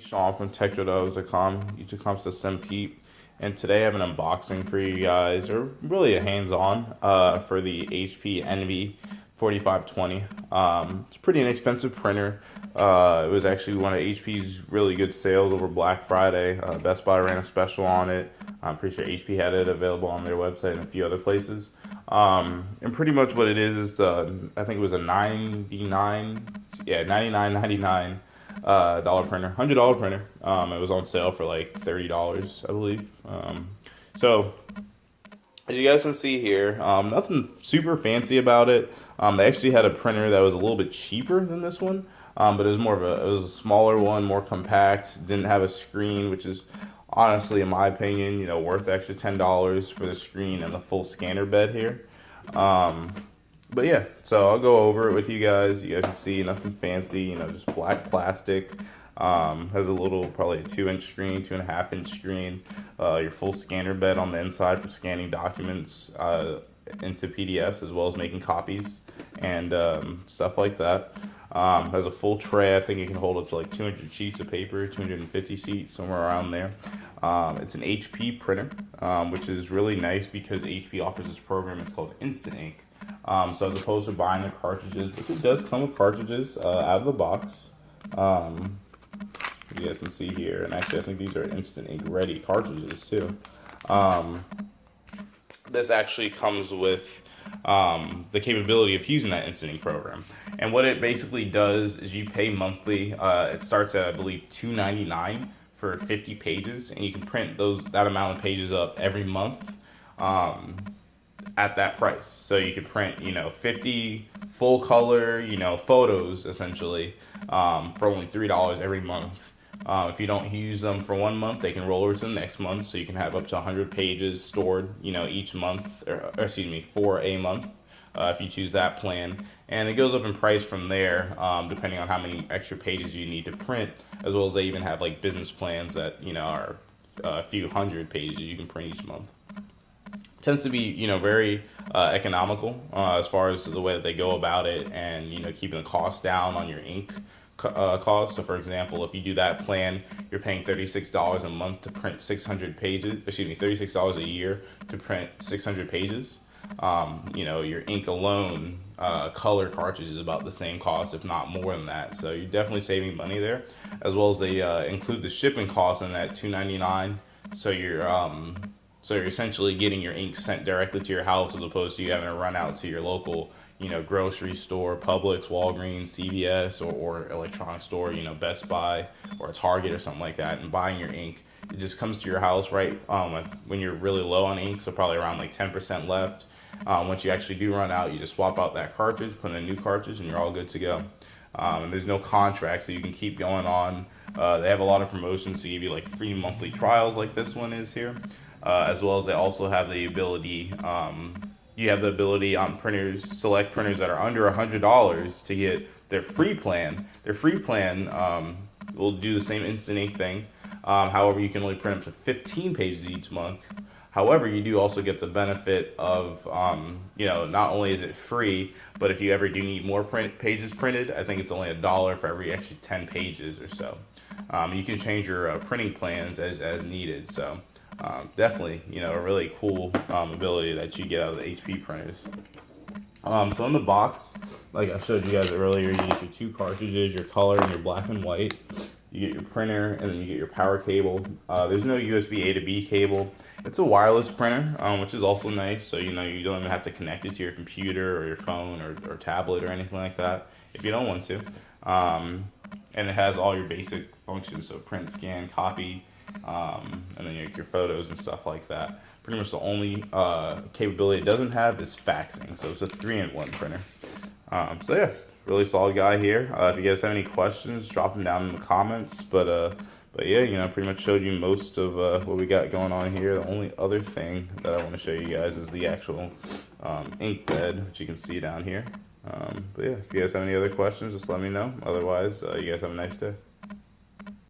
Sean from TechTrados.com. YouTube comes to Sim Pete, and today I have an unboxing for you guys, or really a hands-on, for the HP Envy 4520. It's a pretty inexpensive printer. It was actually one of HP's really good sales over Black Friday. Best Buy ran a special on it. I'm pretty sure HP had it available on their website and a few other places. And pretty much what it is I think it was a 99.99 dollar printer, $100 printer. It was on sale for like $30, I believe. So as you guys can see here, nothing super fancy about it. They actually had a printer that was a little bit cheaper than this one, but it was a smaller one, more compact. Didn't have a screen, which is honestly, in my opinion, worth the extra $10 for the screen and the full scanner bed here. But yeah, so I'll go over it with you guys. You guys can see nothing fancy, just black plastic. Has a little, probably a 2-inch screen, 2.5-inch screen. Your full scanner bed on the inside for scanning documents into PDFs, as well as making copies and stuff like that. Has a full tray. I think it can hold up to like 200 sheets of paper, 250 sheets, somewhere around there. It's an HP printer, which is really nice because HP offers this program. It's called Instant Ink. So as opposed to buying the cartridges, which it does come with cartridges out of the box. You guys can see here, and actually I think these are Instant Ink ready cartridges too. This actually comes with the capability of using that Instant Ink program. And what it basically does is you pay monthly. It starts at, I believe, $2.99 for 50 pages, and you can print that amount of pages up every month at that price. So you could print, 50 full color, photos essentially for only $3 every month. If you don't use them for 1 month, they can roll over to the next month, so you can have up to 100 pages stored, each month, or excuse me, for a month, if you choose that plan. And it goes up in price from there, depending on how many extra pages you need to print, as well as they even have like business plans that, are a few hundred pages you can print each month. Tends to be, very economical as far as the way that they go about it, and, keeping the cost down on your ink cost. So for example, if you do that plan, you're paying $36 a month to print 600 pages, $36 a year to print 600 pages. Your ink alone, color cartridge is about the same cost, if not more than that. So you're definitely saving money there, as well as they include the shipping cost in that $2.99. So you're essentially getting your ink sent directly to your house, as opposed to you having to run out to your local, grocery store, Publix, Walgreens, CVS, or electronic store, Best Buy or Target or something like that, and buying your ink. It just comes to your house right when you're really low on ink, so probably around like 10% left. Once you actually do run out, you just swap out that cartridge, put in a new cartridge, and you're all good to go. And there's no contract, so you can keep going on. They have a lot of promotions to give you like free monthly trials, like this one is here. As well as they also have the ability, you have the ability on select printers that are under $100 to get their free plan. Their free plan will do the same Instant Ink thing. However, you can only print up to 15 pages each month. However, you do also get the benefit of, not only is it free, but if you ever do need more pages printed, I think it's only $1 for every extra 10 pages or so. You can change your printing plans as needed. So definitely, a really cool ability that you get out of the HP printers. So in the box, like I showed you guys earlier, you get your 2 cartridges, your color and your black and white. You get your printer, and then you get your power cable. There's no USB A to B cable. It's a wireless printer, which is also nice. So, you don't even have to connect it to your computer or your phone or tablet or anything like that if you don't want to. And it has all your basic functions, so print, scan, copy, and then your photos and stuff like that. Pretty much the only capability it doesn't have is faxing, so it's a 3-in-1 printer. So yeah, really solid guy here. If you guys have any questions, drop them down in the comments. But yeah, pretty much showed you most of what we got going on here. The only other thing that I want to show you guys is the actual ink bed, which you can see down here. But yeah, if you guys have any other questions, just let me know. Otherwise, you guys have a nice day.